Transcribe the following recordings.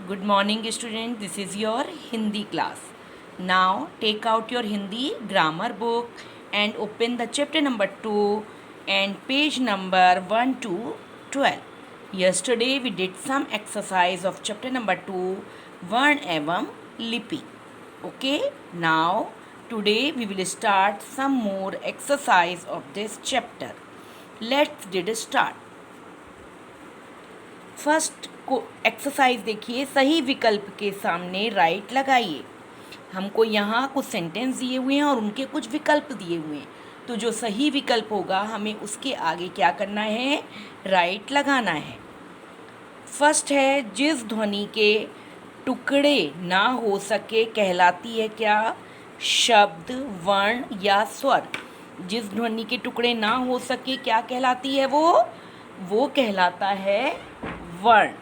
Good morning, student. This is your Hindi class. Now, take out your Hindi grammar book and open the chapter number 2 and page number 1 to 12. Yesterday, we did some exercise of chapter number 2, Varn evam Lipi. Okay, now today we will start some more exercise of this chapter. Let's did start. First को exercise देखिए, सही विकल्प के सामने right लगाइए। हमको यहाँ कुछ सेंटेंस दिए हुए हैं और उनके कुछ विकल्प दिए हुए हैं, तो जो सही विकल्प होगा हमें उसके आगे क्या करना है, राइट लगाना है। फर्स्ट है, जिस ध्वनि के टुकड़े ना हो सके कहलाती है क्या, शब्द, वर्ण या स्वर। जिस ध्वनि के टुकड़े ना हो सके क्या कहलाती है, वो कहलाता है वर्ण।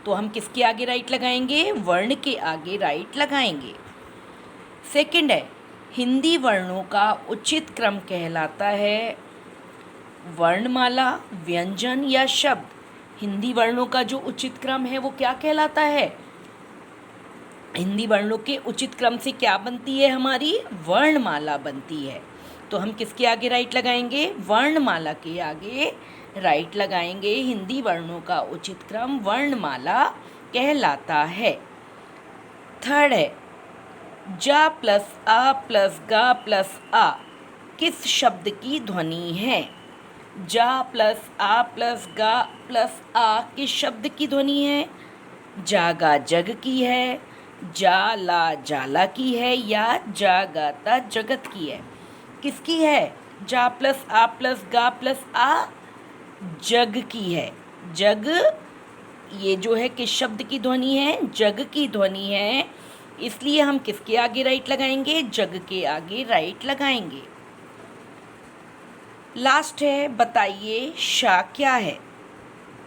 तो हम किसके आगे राइट लगाएंगे, वर्ण के आगे राइट लगाएंगे। सेकंड है, हिंदी वर्णों का उचित क्रम कहलाता है वर्णमाला, व्यंजन या शब्द। हिंदी वर्णों का जो उचित क्रम है वो क्या कहलाता है, हिंदी वर्णों के उचित क्रम से क्या बनती है, हमारी वर्णमाला बनती है। तो हम किसके आगे राइट लगाएंगे, वर्णमाला के आगे राइट लगाएंगे। हिंदी वर्णों का उचित क्रम वर्णमाला कहलाता है। थर्ड है, जा प्लस आ प्लस गा प्लस आ किस शब्द की ध्वनि है। जा प्लस आ प्लस गा प्लस आ किस शब्द की ध्वनि है, जागा जग की है, जाला जाला की है या जागाता जगत की है। किसकी है, जा प्लस आ प्लस गा प्लस आ जग की है। जग ये जो है किस शब्द की ध्वनि है, जग की ध्वनि है, इसलिए हम किसके आगे राइट लगाएंगे, जग के आगे राइट लगाएंगे। लास्ट है, बताइए शा क्या है।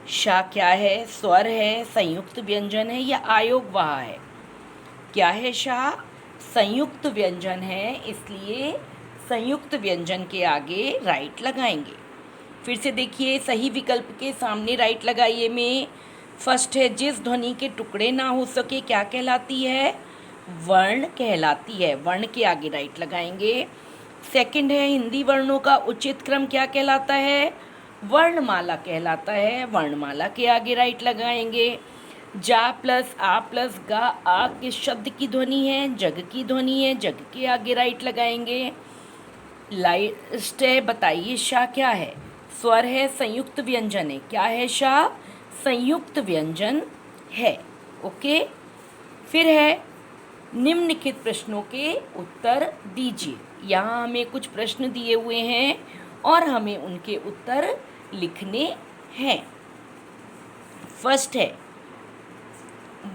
शा क्या है, स्वर है, संयुक्त व्यंजन है या आयोगवाह है। क्या है शा, संयुक्त व्यंजन है, इसलिए संयुक्त व्यंजन के आगे राइट लगाएंगे। फिर से देखिए, सही विकल्प के सामने राइट लगाइए में फर्स्ट है, जिस ध्वनि के टुकड़े ना हो सके क्या कहलाती है, वर्ण कहलाती है, वर्ण के आगे राइट लगाएंगे। सेकंड है, हिंदी वर्णों का उचित क्रम क्या कहलाता है, वर्णमाला कहलाता है, वर्णमाला के आगे राइट लगाएंगे। जा प्लस आ प्लस गा आ किस शब्द की ध्वनि है, जग की ध्वनि है, जग के आगे राइट लगाएंगे। लास्ट है, बताइए शा क्या है, स्वर है, संयुक्त व्यंजन है। क्या है शा, संयुक्त व्यंजन है। ओके, फिर है, निम्नलिखित प्रश्नों के उत्तर दीजिए। यहाँ हमें कुछ प्रश्न दिए हुए हैं और हमें उनके उत्तर लिखने हैं। फर्स्ट है,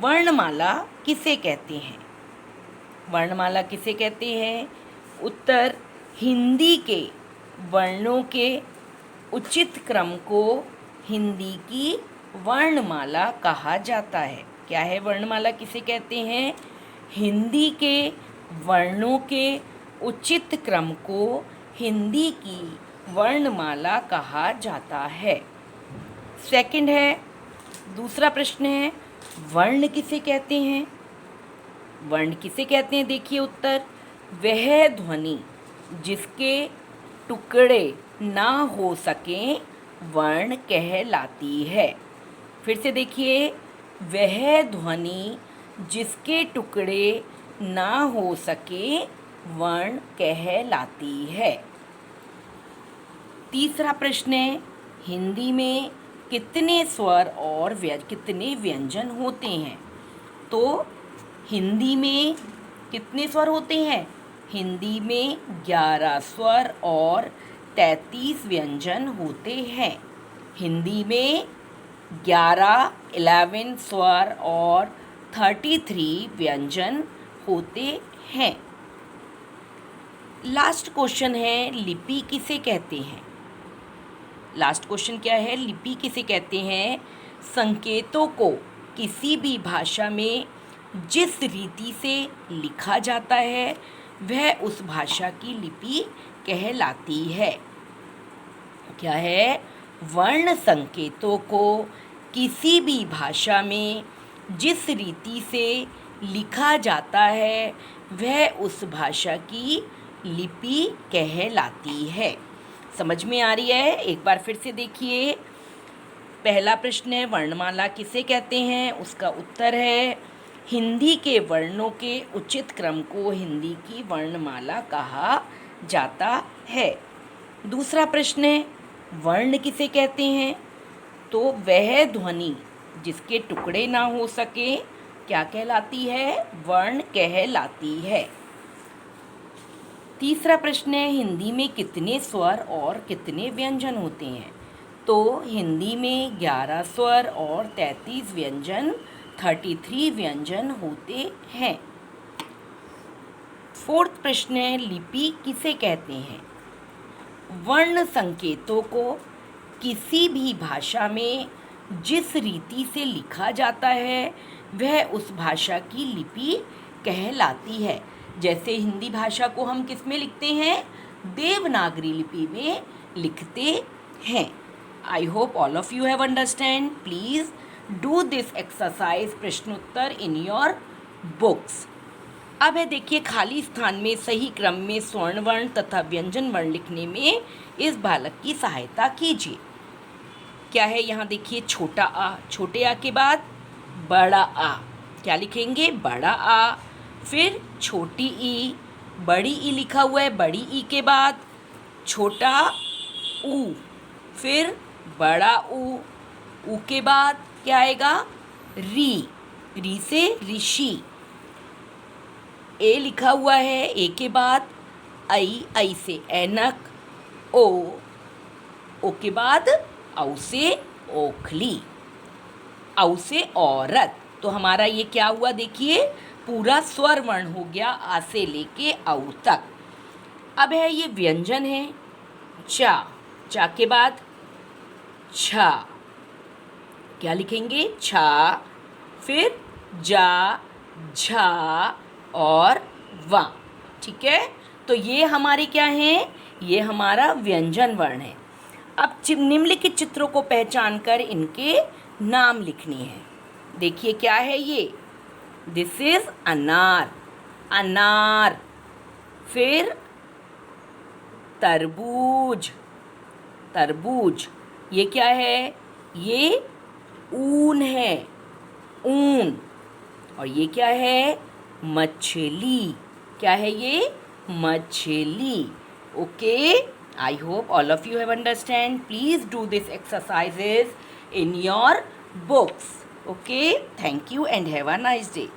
वर्णमाला किसे कहते हैं। वर्णमाला किसे कहते हैं, उत्तर, हिंदी के वर्णों के उचित क्रम को हिंदी की वर्णमाला कहा जाता है। क्या है, वर्णमाला किसे कहते हैं, हिंदी के वर्णों के उचित क्रम को हिंदी की वर्णमाला कहा जाता है। सेकंड है, दूसरा प्रश्न है, वर्ण किसे कहते हैं। वर्ण किसे कहते हैं, देखिए उत्तर, वह ध्वनि जिसके टुकड़े ना हो सकें वर्ण कहलाती है। फिर से देखिए, वह ध्वनि जिसके टुकड़े ना हो सके वर्ण कहलाती है। तीसरा प्रश्न है, हिंदी में कितने स्वर और कितने व्यंजन होते हैं। तो हिंदी में कितने स्वर होते हैं, हिंदी में 11 स्वर और 33 व्यंजन होते हैं। हिंदी में 11 स्वर और 33 व्यंजन होते हैं। लास्ट क्वेश्चन है, लिपि किसे कहते हैं। लास्ट क्वेश्चन क्या है, लिपि किसे कहते हैं, संकेतों को किसी भी भाषा में जिस रीति से लिखा जाता है वह उस भाषा की लिपि कहलाती है। क्या है, वर्ण संकेतों को किसी भी भाषा में जिस रीति से लिखा जाता है वह उस भाषा की लिपि कहलाती है। समझ में आ रही है? एक बार फिर से देखिए। पहला प्रश्न है, वर्णमाला किसे कहते हैं? उसका उत्तर है हिंदी के वर्णों के उचित क्रम को हिंदी की वर्णमाला कहा जाता है। दूसरा प्रश्न है, वर्ण किसे कहते हैं? तो वह ध्वनि जिसके टुकड़े ना हो सके क्या कहलाती है? वर्ण कहलाती है। तीसरा प्रश्न है, हिंदी में कितने स्वर और कितने व्यंजन होते हैं? तो हिंदी में 11 स्वर और 33 व्यंजन 33 व्यंजन होते हैं। फोर्थ प्रश्न है, लिपि किसे कहते हैं? वर्ण संकेतों को किसी भी भाषा में जिस रीति से लिखा जाता है वह उस भाषा की लिपि कहलाती है। जैसे हिंदी भाषा को हम किस में लिखते हैं? देवनागरी लिपि में लिखते हैं। I hope all of you have understand. Please do this exercise प्रश्नोत्तर इन योर बुक्स। अब है देखिए, खाली स्थान में सही क्रम में स्वर्ण वर्ण तथा व्यंजन वर्ण लिखने में इस बालक की सहायता कीजिए। क्या है यहाँ देखिए, छोटा आ, छोटे आ के बाद बड़ा आ, क्या लिखेंगे? बड़ा आ। फिर छोटी ई, बड़ी ई लिखा हुआ है, बड़ी ई के बाद छोटा ऊ, फिर बड़ा ऊ के बाद क्या आएगा? री, री से ऋषि। ए लिखा हुआ है, ए के बाद आई से ऐनक। ओ के बाद औ से ओखली, औ से औरत। तो हमारा ये क्या हुआ देखिए, पूरा स्वर वर्ण हो गया आ से लेके औ तक। अब है ये व्यंजन है, चा के बाद छा, क्या लिखेंगे? छा। फिर जा, झा और वा। ठीक है, तो ये हमारे क्या हैं? ये हमारा व्यंजन वर्ण है। अब निम्नलिखित चित्रों को पहचान कर इनके नाम लिखने हैं। देखिए क्या है ये? दिस इज अनार, अनार। फिर तरबूज, तरबूज। ये क्या है? ये ऊन है, ऊन। और ये क्या है? मछली। क्या है ये? मछली। Okay, I hope all of you have understand. Please do these exercises in your books. Okay, thank you and have a nice day.